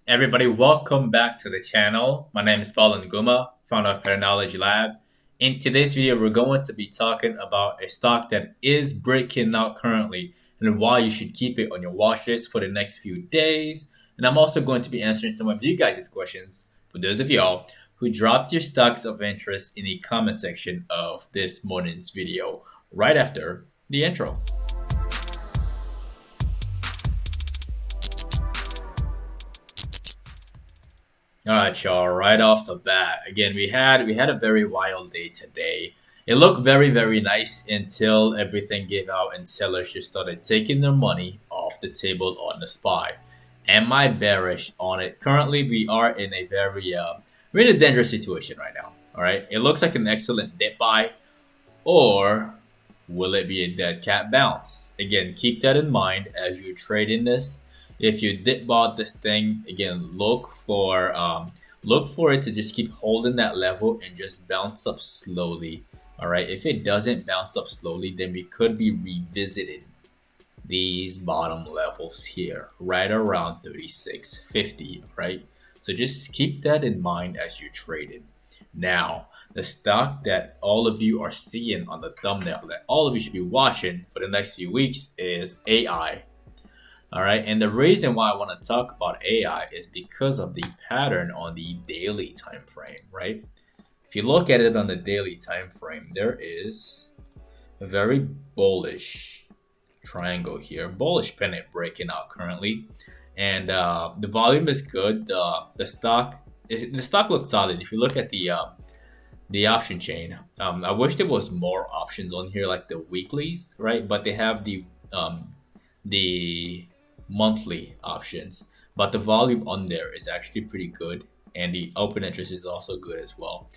Everybody, welcome back to the channel. My name is Paul Nguma, founder of PATTERNOLOGY LAB. In today's video, we're going to be talking about a stock that is breaking out currently and why you should keep it on your watch list for the next few days. And I'm also going to be answering some of you guys' questions for those of y'all who dropped your stocks of interest in the comment section of this morning's video right after the intro. All right, y'all. Right off the bat, again, we had a very wild day today. It looked very nice until everything gave out and sellers just started taking their money off the table on the SPY. Am I bearish on it? Currently, we are in a we're in a dangerous situation right now. All right, it looks like an excellent dip buy, or will it be a dead cat bounce? Again, keep that in mind as you trade in this. If you did bought this thing, again, look for it to just keep holding that level and just bounce up slowly. All right. If it doesn't bounce up slowly, then we could be revisiting these bottom levels here, right around 36.50. Right. So just keep that in mind as you trade it. Now, the stock that all of you are seeing on the thumbnail that all of you should be watching for the next few weeks is AI. All right, and the reason why I want to talk about AI is because of the pattern on the daily time frame, right? If you look at it on the daily time frame, there is a very bullish triangle here, bullish pennant breaking out currently, and the volume is good. The stock looks solid. If you look at the option chain, I wish there was more options on here like the weeklies, right? But they have the monthly options, but the volume on there is actually pretty good, and the open interest is also good as well.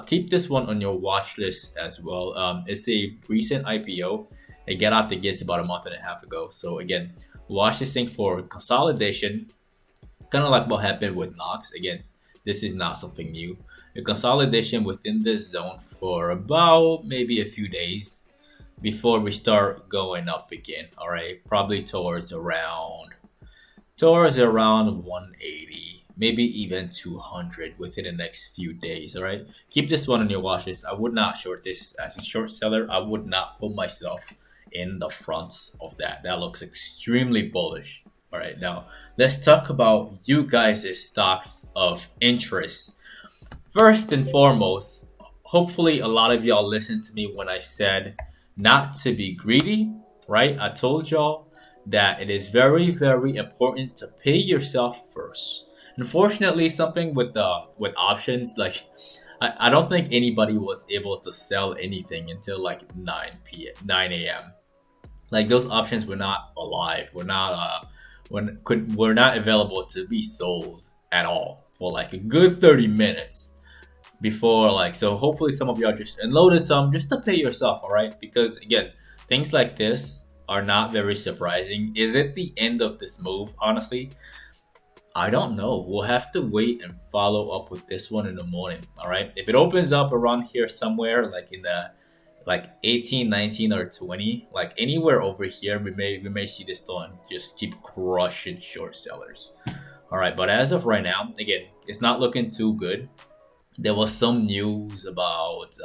Keep this one on your watch list as well. It's a recent IPO. It got out the gates about a month and a half ago. So again, watch this thing for consolidation, kind of like what happened with Knox. Again, this is not something new. A consolidation within this zone for about maybe a few days before we start going up again. All right, probably towards around 180, maybe even 200 within the next few days. All right, keep this one on your watch list. I would not short this as a short seller. I would not put myself in the front of that. That looks extremely bullish. All right, now let's talk about you guys' stocks of interest. First and foremost, hopefully a lot of y'all listened to me when I said not to be greedy, right? I told y'all that it is very important to pay yourself first. Unfortunately, something with options, like I don't think anybody was able to sell anything until like 9 a.m. Like those options were not alive. Were not available to be sold at all for like a good 30 minutes before, like, so hopefully some of y'all just unloaded some just to pay yourself. All right, because again, things like this are not very surprising. Is it the end of this move? Honestly, I don't know. We'll have to wait and follow up with this one in the morning. All right, if it opens up around here somewhere like in the like 18, 19, or 20, like anywhere over here, we may see this one just keep crushing short sellers. All right, but as of right now, again, it's not looking too good. There was some news about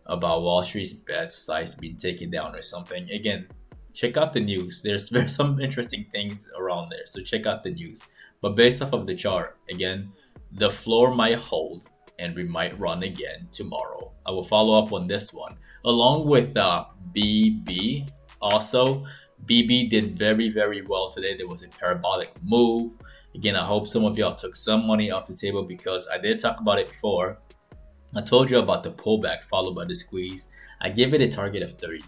Wall Street's bet sites being taken down or something. Again, check out the news. There's some interesting things around there, so check out the news. But based off of the chart, again, the floor might hold and we might run again tomorrow. I will follow up on this one along with BB. Also, BB did very well today. There was a parabolic move. Again, I hope some of y'all took some money off the table because I did talk about it before. I told you about the pullback followed by the squeeze. I gave it a target of $30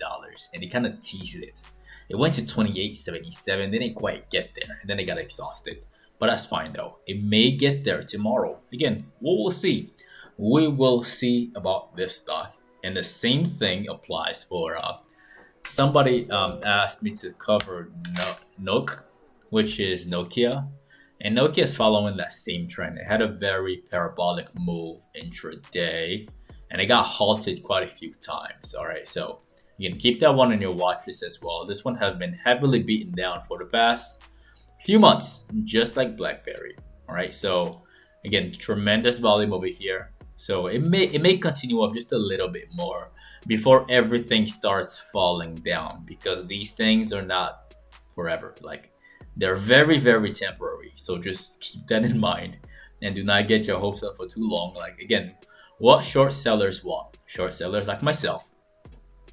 and it kind of teased it. It went to 28.77, didn't quite get there, and then it got exhausted. But that's fine though. It may get there tomorrow. Again, we'll see. We will see about this stock. And the same thing applies for somebody asked me to cover Nook, which is Nokia. And Nokia is following that same trend. It had a very parabolic move intraday, and it got halted quite a few times. All right, so you can keep that one on your watch list as well. This one has been heavily beaten down for the past few months, just like BlackBerry. All right, so again, tremendous volume over here. So it may continue up just a little bit more before everything starts falling down, because these things are not forever. Like, they're very, very temporary. So just keep that in mind and do not get your hopes up for too long. Like, again, what short sellers want, short sellers like myself,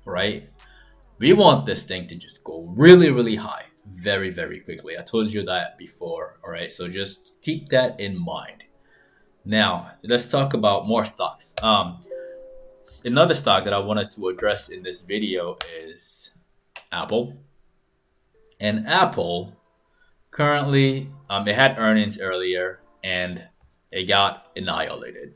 right? We want this thing to just go really, really high very, very quickly. I told you that before. All right, so just keep that in mind. Now let's talk about more stocks. Another stock that I wanted to address in this video is Apple. And Apple currently, it had earnings earlier and it got annihilated.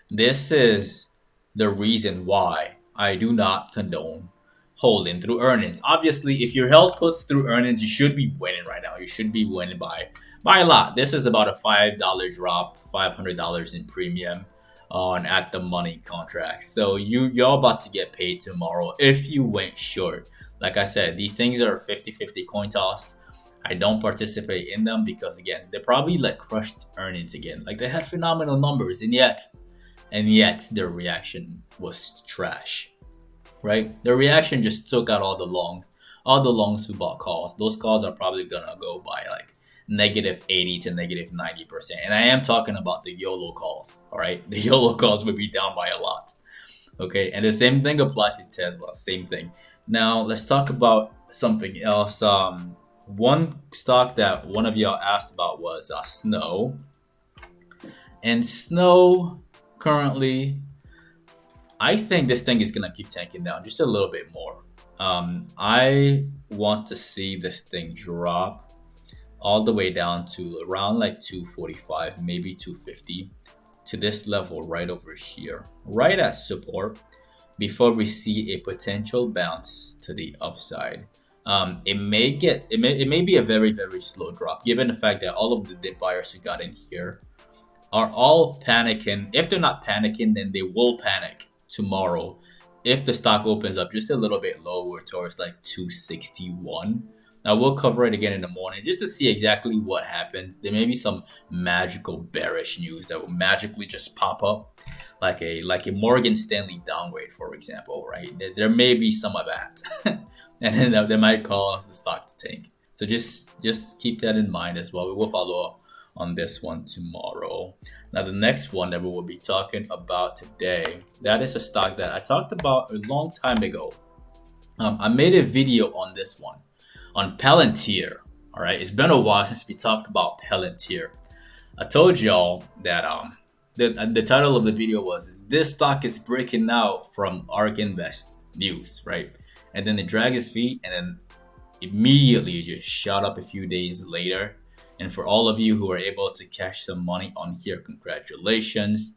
This is the reason why I do not condone holding through earnings. Obviously, if your health puts through earnings, you should be winning right now. You should be winning by a lot. This is about a $5 drop, $500 in premium on at the money contracts. So you're about to get paid tomorrow if you went short. Like I said, these things are 50-50 coin toss. I don't participate in them because, again, they probably like crushed earnings again. Like, they had phenomenal numbers, and yet their reaction was trash, right? Their reaction just took out all the longs who bought calls. Those calls are probably gonna go by like -80 to -90%. And I am talking about the YOLO calls, all right? The YOLO calls would be down by a lot, okay? And the same thing applies to Tesla, same thing. Now, let's talk about something else. One stock that one of y'all asked about was Snow. And Snow currently, I think this thing is gonna keep tanking down just a little bit more. I want to see this thing drop all the way down to around like 245, maybe 250, to this level right over here, right at support, before we see a potential bounce to the upside. It may be a very, very slow drop, given the fact that all of the dip buyers who got in here are all panicking. If they're not panicking, then they will panic tomorrow if the stock opens up just a little bit lower towards like 261. Now we'll cover it again in the morning just to see exactly what happens. There may be some magical bearish news that will magically just pop up, like a Morgan Stanley downgrade, for example, right? There may be some of that, and then that might cause the stock to tank. So just keep that in mind as well. We will follow up on this one tomorrow. Now the next one that we will be talking about today, that is a stock that I talked about a long time ago. I made a video on this one, on Palantir. All right, it's been a while since we talked about Palantir. I told y'all that the title of the video was "This stock is breaking out from ARK Invest news," right? And then it dragged its feet, and then immediately just shot up a few days later. And for all of you who are able to cash some money on here, congratulations.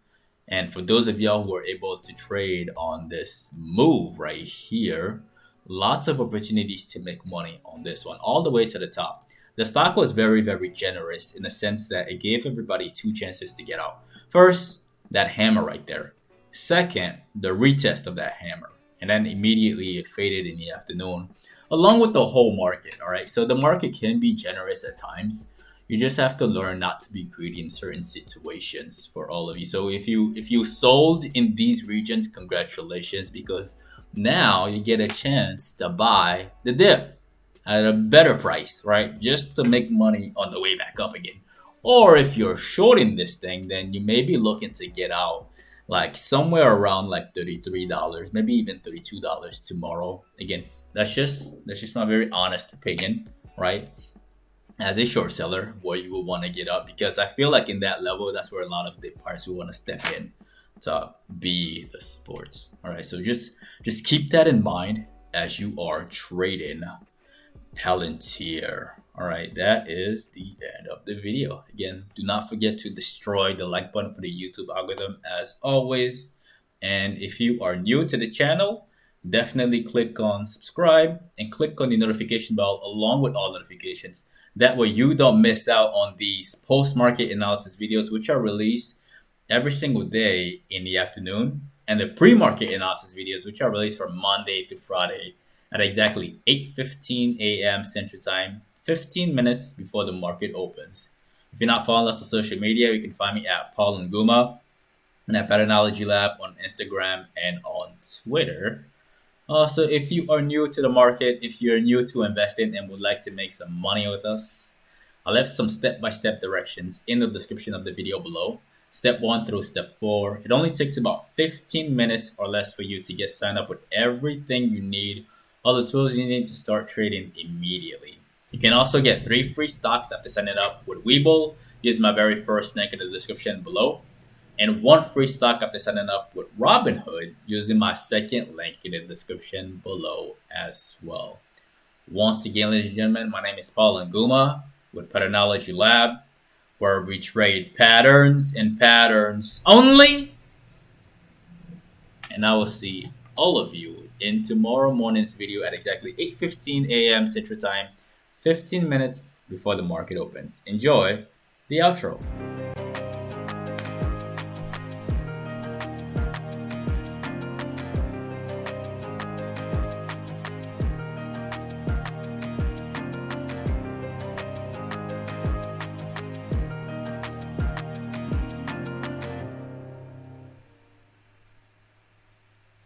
And for those of y'all who are able to trade on this move right here, lots of opportunities to make money on this one, all the way to the top. The stock was very, very generous in the sense that it gave everybody two chances to get out. First, that hammer right there. Second, the retest of that hammer. And then immediately it faded in the afternoon, along with the whole market. All right, so the market can be generous at times. You just have to learn not to be greedy in certain situations for all of you. So if you sold in these regions, congratulations, because now you get a chance to buy the dip at a better price, right? Just to make money on the way back up again. Or if you're shorting this thing, then you may be looking to get out like somewhere around like $33, maybe even $32 tomorrow. Again, that's just my very honest opinion, right? As a short seller, where you will want to get up, because I feel like in that level, that's where a lot of the parts will want to step in to be the supports. All right, so just keep that in mind as you are trading Palantir. All right, that is the end of the video. Again, do not forget to destroy the like button for the YouTube algorithm as always. And if you are new to the channel, definitely click on subscribe and click on the notification bell along with all notifications. That way you don't miss out on these post-market analysis videos, which are released every single day in the afternoon, and the pre-market analysis videos, which are released from Monday to Friday at exactly 8:15 a.m. Central Time, 15 minutes before the market opens. If you're not following us on social media, you can find me at Paul Nguma and at PATTERNOLOGY LAB on Instagram and on Twitter. Also, if you are new to the market, if you're new to investing and would like to make some money with us, I left some step by step directions in the description of the video below. Step 1 through step 4. It only takes about 15 minutes or less for you to get signed up with everything you need, all the tools you need to start trading immediately. You can also get 3 free stocks after signing up with Webull. Use my very first link in the description below, and 1 free stock after signing up with Robinhood using my second link in the description below as well. Once again, ladies and gentlemen, my name is Paul Nguma with Patternology Lab, where we trade patterns and patterns only. And I will see all of you in tomorrow morning's video at exactly 8:15 a.m. Central Time, 15 minutes before the market opens. Enjoy the outro.